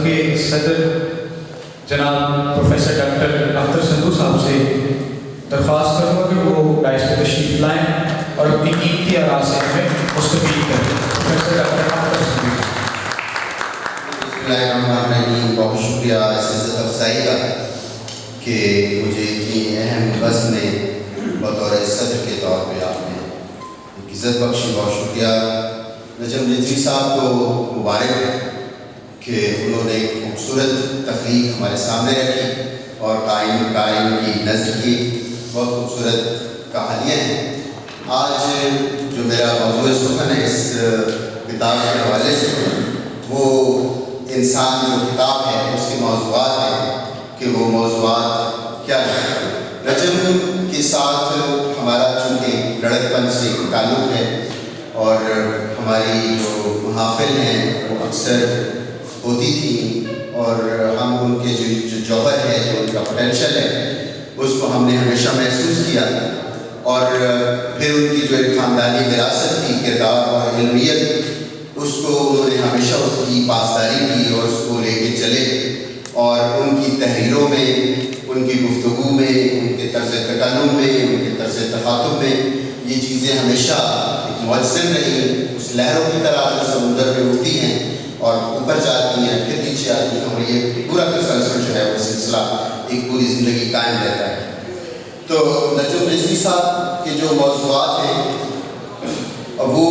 کے صدر جناب پروفیسر ڈاکٹر اختر سندھو صاحب سے درخواست کروں گا کہ وہ ڈائس پہ تشریف لائیں اور اپنی قیمتی آراء سے ہمیں مستفید کریں. Professor doctor Akhtar Sindhu. بہت شکریہ اس عزت افزائی کا کہ مجھے اتنی اہم بزم میں بطور صدر کے طور پہ آپ نے عزت بخشی. بہت شکریہ. نجم رضوی صاحب کو مبارک ہے کہ انہوں نے ایک خوبصورت تخلیق ہمارے سامنے رکھی اور قائم کی نظر کی. بہت خوبصورت کہانیاں ہیں. آج جو میرا موضوع سخن ہے اس کتاب کے حوالے سے وہ انسان جو کتاب ہے اس کے موضوعات ہیں کہ وہ موضوعات کیا ہیں. نجم کے ساتھ ہمارا چونکہ لڑکپن سے تعلق ہے اور ہماری جو محافل ہیں وہ اکثر ہوتی تھیں اور ہم ان کے جو جوہر ہے جو ان کا پوٹینشیل ہے اس کو ہم نے ہمیشہ محسوس کیا اور پھر ان کی جو ایک خاندانی وراثت کی کردار اور علمیت اس کو انہوں نے ہمیشہ اس کی پاسداری کی اور اس کو لے کے چلے اور ان کی تحریروں میں ان کی گفتگو میں ان کے طرز تکلم میں ان کے طرز تخاطب میں یہ چیزیں ہمیشہ ایک مؤثر رہیں. اس لہروں کی طرح جو سمندر میں اٹھتی ہیں اور اوپر جاتی ہیں پھر نیچے آتی ہیں اور یہ پورا تسلسل جو ہے وہ سلسلہ ایک پوری زندگی قائم رہتا ہے. تو نجم رضوی صاحب کے جو موضوعات ہیں وہ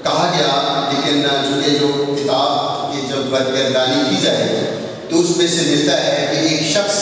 کہا گیا لیکن چونکہ جو کتاب کی جب برگردانی کی جائے تو اس میں سے ملتا ہے کہ ایک شخص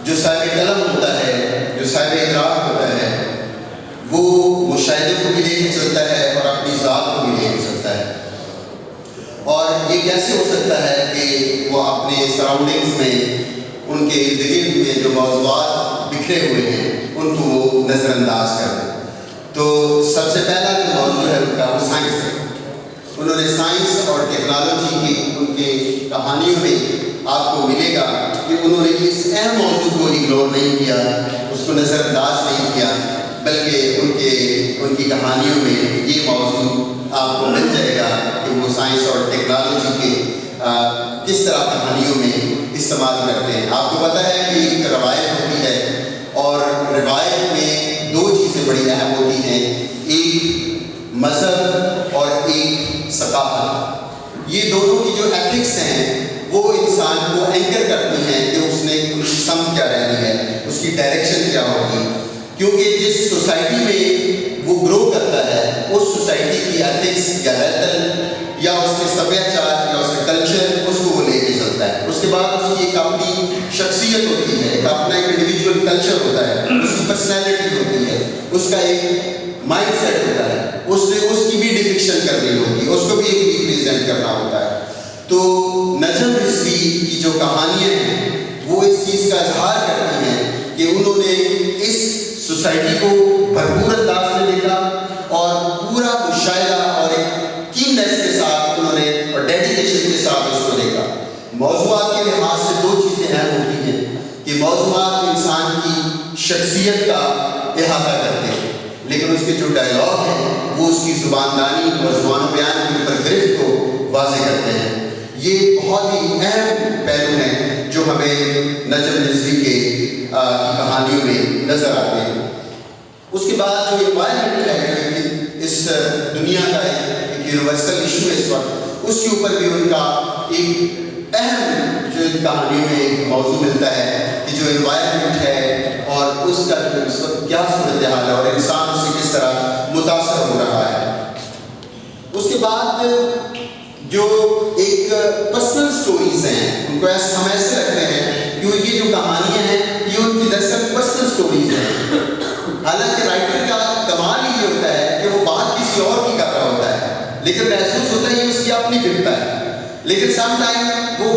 جو صاحب قلم ہوتا ہے جو صاحب ادراک ہوتا ہے وہ مشاہدے کو بھی لے کے چلتا ہے اور اپنی ذات کو بھی لے کے چلتا ہے. اور یہ کیسے ہو سکتا ہے کہ وہ اپنے سراؤنڈنگز میں ان کے ارد گرد میں جو موضوعات بکھرے ہوئے ہیں ان کو وہ نظر انداز کر دیں. تو سب سے پہلا جو موضوع ہے ان کا وہ سائنس ہے. انہوں نے سائنس اور ٹیکنالوجی کی ان کے کہانیوں میں آپ کو ملے گا کہ انہوں نے اس اہم موضوع کو اگنور نہیں کیا, اس کو نظر انداز نہیں کیا, بلکہ ان کی کہانیوں میں یہ موضوع آپ کو مل جائے گا کہ وہ سائنس اور ٹیکنالوجی کے کس طرح کہانیوں میں استعمال کرتے ہیں. آپ کو پتہ ہے کہ ایک روایت ہوتی ہے اور روایت میں دو چیزیں بڑی اہم ہوتی ہیں, ایک مذہب اور ایک ثقافت. یہ دونوں کی جو ایتھکس ہیں وہ انسان کو اینکر کرتی ہیں کہ اس نے سمت کیا رہنی ہے, اس کی ڈائریکشن کیا ہوگی. کیونکہ جس سوسائٹی میں وہ گرو کرتا ہے اس سوسائٹی کی ایتھکس یا ریتل یا اس کے سبھیاچار یا اس کا کلچر اس کو وہ لے کے چلتا ہے. اس کے بعد اس کی ایک اپنی شخصیت ہوتی ہے, ایک اپنا ایک انڈیویجول کلچر ہوتا ہے, اس کی پرسنالٹی ہوتی ہے, اس کا ایک مائنڈ سیٹ ہوتا ہے, اس نے اس کی بھی ڈپکشن کرنی ہوتی ہے, اس کو بھی ایک ریپریزنٹ کرنا ہوتا ہے. تو نجم رضوی کی جو کہانیاں ہیں وہ اس چیز کا اظہار کرتی ہیں کہ انہوں نے اس سوسائٹی کو بھرپور انداز میں دیکھا اور پورا مشاہدہ اور ایک کیننس کے ساتھ انہوں نے اور ڈیڈیکیشن کے ساتھ اس کو دیکھا. موضوعات کے لحاظ سے دو چیزیں اہم ہوتی ہیں کہ موضوعات انسان کی شخصیت کا احاطہ کرتے ہیں لیکن اس کے جو ڈائلاگ ہیں وہ اس کی زباندانی اور زبان و بیان کے اوپر گرفت کو واضح کرتے ہیں. یہ بہت ہی اہم پہلو ہیں جو ہمیں نجم رضوی کے کہانیوں میں نظر آتے ہیں. اس کے بعد جو انوائرمنٹ ہے اس دنیا کا ایک یونیورسل ایشو ہے اس وقت, اس کے اوپر بھی ان کا ایک اہم جو کہانیوں میں ایک موضوع ملتا ہے کہ جو انوائرمنٹ ہے اور اس کا اس وقت کیا صورتحال ہے اور انسان اس سے کس طرح متاثر ہو رہا ہے. اس کے بعد جو ایک پرسنل سٹوریز ہیں ان کو ہم ایسے رکھتے ہیں کہ یہ جو کہانیاں ہیں یہ ان کی دراصل پرسنل سٹوریز ہیں. حالانکہ رائٹر کا کمال ہی یہ ہوتا ہے کہ وہ بات کسی اور کی کر رہا ہوتا ہے لیکن محسوس ہوتا ہے یہ اس کی اپنی بنتا ہے, لیکن سم ٹائم وہ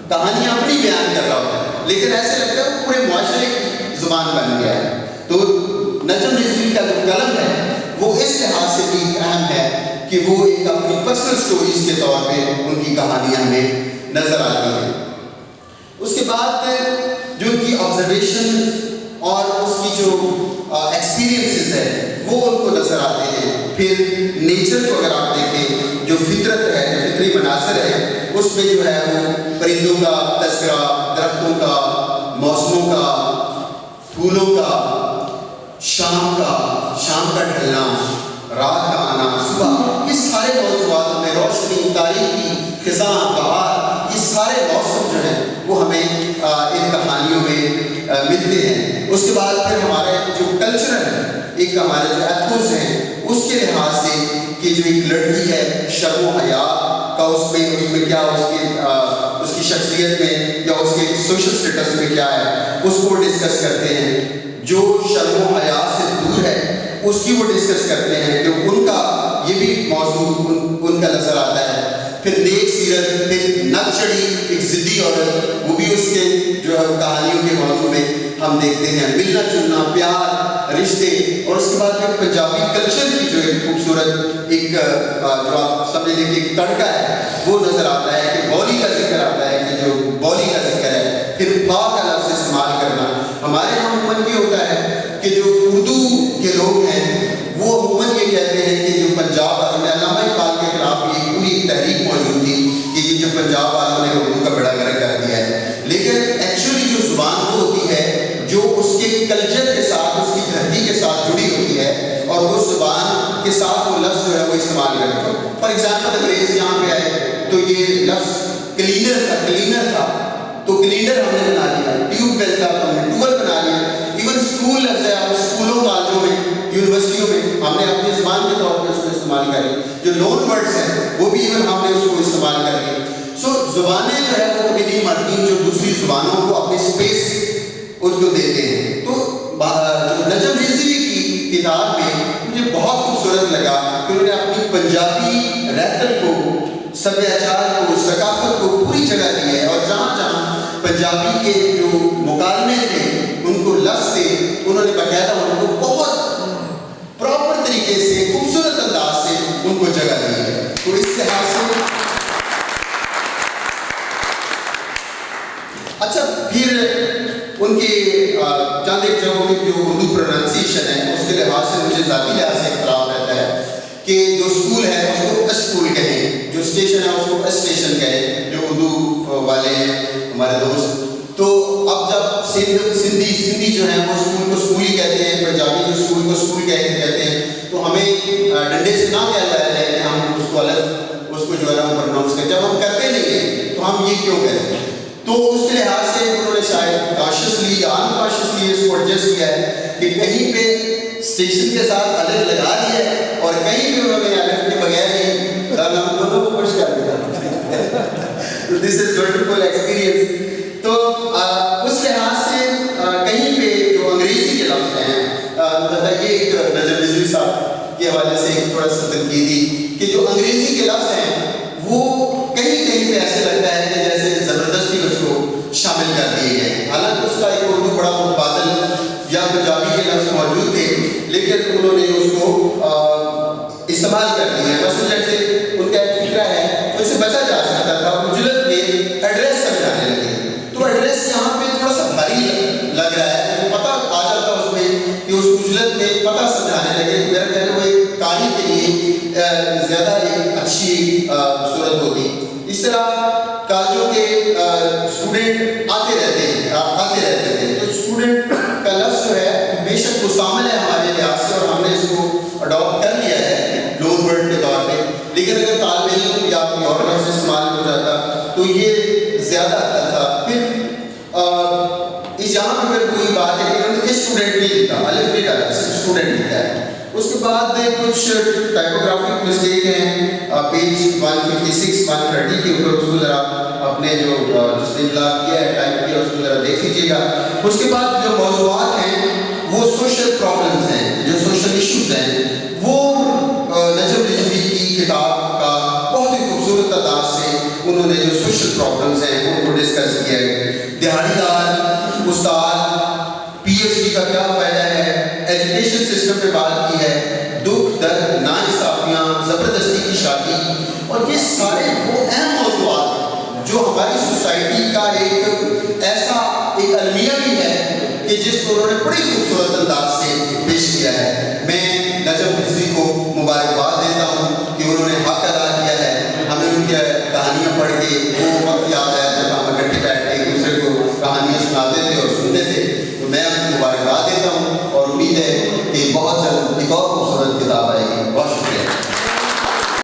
کہانیاں اپنی بیان کر رہا ہوتا ہے لیکن ایسے لگتا ہے وہ پورے معاشرے کی زبان بن گیا ہے. تو نجم رضوی کا جو قلم ہے وہ اس لحاظ سے بھی اہم ہے کہ وہ ایک اپنی پرسنل سٹوریز کے طور پہ ان کی کہانیاں ہمیں نظر آتی ہیں. اس کے بعد جو ان کی آبزرویشن اور اس کی جو ایکسپیرینسز ہے وہ ان کو نظر آتے ہیں. پھر نیچر کو اگر آپ دیکھیں جو فطرت ہے, جو فطری مناظر ہے, اس میں جو ہے وہ پرندوں کا تذکرہ، درختوں کا، موسموں کا، پھولوں کا، شام کا ڈھلنا، رات کا آنا، صبح، یہ سارے موضوعات ہمیں، روشنی، تاریخی، خزاں، بہار، یہ سارے موسم جو ہیں وہ ہمیں ان کہانیوں میں ملتے ہیں۔ اس کے بعد پھر ہمارے جو کلچرل ہے، ایک ہمارے جو ایتھوس ہیں اس کے لحاظ سے کہ جو ایک لڑکی ہے شرم و حیا کا اس میں کیا اس کی شخصیت میں یا اس کے سوشل سٹیٹس میں کیا ہے اس کو ڈسکس کرتے ہیں۔ جو شرم و حیا سے دور ہے اس کی وہ ڈسکس کرتے ہیں، جو ان کا یہ بھی موضوع ان کا نظر آتا ہے۔ پھر نیک سیرت، پھر نگ چڑھی ایک ضدی عورت، وہ بھی اس کے جو ہے کہانیوں کے موضوع میں ہم دیکھتے ہیں۔ ملنا جلنا، پیار، رشتے، اور اس کے بعد پھر پنجابی کلچر کی جو ایک خوبصورت ایک جو آپ سمجھ لیں کہ ایک تڑکا ہے وہ نظر آتا ہے کہ بولی کا ذکر آتا ہے، کہ جو بولی کا ذکر ہے۔ پھر پا کا لفظ استعمال کرنا، ہمارے یہاں عموماً یہ ہوتا ہے کہ جو اردو کے لوگ ہیں وہ عموماً یہ کہتے ہیں کہ جو پنجاب والوں نے، علامہ اقبال کے خلاف یہ پوری تحریک موجود تھی کہ یہ جو پنجاب والوں نے اردو کا بیڑا گرک کر دیا ہے، لیکن ایکچولی جو زبان وہ ہوتی ہے جو اس کے کلچر کے ساتھ، اس کی دھرتی کے ساتھ جڑی ہوتی ہے، اور وہ زبان کے ساتھ وہ لفظ جو ہے وہ استعمال کرتے ہیں۔ فار ایگزامپل انگریز یہاں پہ آئے تو یہ لفظ کلینر تھا تو کلینر ہم نے بنا لیا، ٹیوب ویل تھا تو ہم نے ٹوبل بنا لیا۔ ایون اسکول لفظ ہے، اسکولوں کالجوں میں، یونیورسٹیوں میں ہم نے اپنی زبان کے طور پہ اس کو استعمال کر لیا۔ جو لون ورڈز ہیں وہ بھی ایون ہم نے اس کو استعمال کر لیا۔ سو زبانیں جو ہے وہ کبھی نہیں مرتی، جو دوسری زبانوں کو اپنی اسپیس ان کو دیتے ہیں۔ تو جو نجم رضوی کی کتاب میں مجھے بہت خوبصورت لگا کہ انہوں نے اپنی پنجابی رہتل کو، سبھیاچار کو، ثقافت کو پوری جگہ دی ہے، اور جہاں جہاں پنجابی کے جو مکالمے تھے ان کو لفظ سے انہوں نے باقاعدہ ان کو بہت پراپر طریقے سے، خوبصورت انداز سے ان کو جگہ دی ہے۔ تو اس لحاظ سے اچھا، پھر ان کی چند ایک جگہوں کی جو اردو پروننسیشن ہے اس کے لحاظ سے مجھے ذاتی لحاظ سے اختلاف رہتا ہے کہ جو اسکول ہے اس کو اسکول کہیں، جو اسٹیشن ہے اس کو اسٹیشن کہیں، جو اردو والے ہیں ہمارے دوست۔ تو اب جب سندھی جو ہے وہ اسکول کو اسکول ہی کہتے ہیں، پنجابی جو اسکول کو اسکول کہتے ہیں، تو ہمیں ڈنڈے سے نہ کہا جاتا ہے کہ ہم اس کو الگ اس کو جو ہے ہم پروناؤنس کریں، جب ہم کرتے نہیں ہیں تو ہم یہ کیوں کہتے ہیں؟ تو اس کے لحاظ سے انہوں نے شاید کاشیسلی یا انکاشیسلی اس کو ایڈجسٹ کیا ہے کہ کہیں پہ اسٹیشن کے ساتھ الف لگا دیا ہے اور کہیں پہ انہوں نے الف کے بغیر ہی ہم دونوں کو خوش کر دیا۔ تو دس از ونڈرفل ایکسپیرینس۔ تو اس لحاظ سے کہیں پہ جو انگریزی کے لفظ ہیں، یہ ایک نجم رضوی صاحب کے حوالے سے ایک تھوڑا سا تنقیدی کہ جو انگریزی کے لفظ ہیں وہ کہیں پہ ایسے لگتا ہے کہ جیسے زبردستی اس کو شامل کر دیے گئے، حالانکہ اس کا ایک اردو بڑا متبادل یا پنجابی کے لفظ موجود تھے، لیکن انہوں نے اس کو استعمال کر دیا ہے۔ بس جیسے ان کا ایک فکرہ ہے تو اس سے بچا جا سکتا تھا۔ اجلت میں ایڈریس سمجھانے لگے تو ایڈریس یہاں پہ تھوڑا سا بھاری لگ رہا ہے، پتہ آ جاتا اس میں کہ اس اجلت میں پتہ سمجھانے لگے۔ میرا کہنا ہے وہ ایک کہانی کے لیے زیادہ ایک اچھی صورت ہوتی۔ اس طرح کالجوں کے اسٹوڈنٹ آتے رہتے تھے تو اسٹوڈنٹ کا لفظ جو ہے بے شک مستعمل ہے ہمارے لحاظ سے، اور ہم نے اس کو اڈاپٹ کر لیا ہے لون ورڈ کے طور پہ، لیکن اگر طالب علم یا کوئی اور لفظ استعمال ہو جاتا تو یہ زیادہ اچھا تھا۔ پھر اس یہاں پہ پھر کوئی بات ہے کہ انہوں نے اسٹوڈنٹ نہیں لکھا، الف نہیں ڈالا، صرف اسٹوڈنٹ لکھا ہے۔ اس کے بعد کچھ ٹائپوگرافک مسٹیک ہیں پیج 156 130 کے اوپر، اس کو ذرا اپنے جس نے اطلاع کیا ہے ٹائپ کیا اس کو ذرا دیکھ لیجیے گا۔ اس کے بعد جو موضوعات ہیں وہ سوشل پرابلمز ہیں، جو سوشل ایشوز ہیں وہ نجم رضوی کی کتاب کا بہت ہی خوبصورت انداز سے انہوں نے جو سوشل پرابلمز ہیں ان کو ڈسکس کیا ہے۔ دیہڑی دار استاد، پی ایچ ڈی کا کیا فائدہ ہے، ایجوکیشن سسٹم پہ بات کی ہے، دکھ درد، ناانصافیاں، زبردستی کی شادی، اور یہ سارے وہ اہم موضوعات جو ہماری سوسائٹی کا ایک ایسا ایک المیہ بھی ہے کہ جس کو انہوں نے بڑی خوبصورت انداز سے پیش کیا ہے۔ میں نجم رضوی کو مبارکباد دیتا ہوں کہ انہوں نے حق ادا کیا ہے، ہمیں ان کی کہانیاں پڑھ کے وہ وقت یاد آیا جب ہم اکٹھے بیٹھ کے ایک دوسرے کو کہانیاں سناتے تھے اور سنتے تھے. تو میں ان کو مبارکباد دیتا ہوں اور امید ہے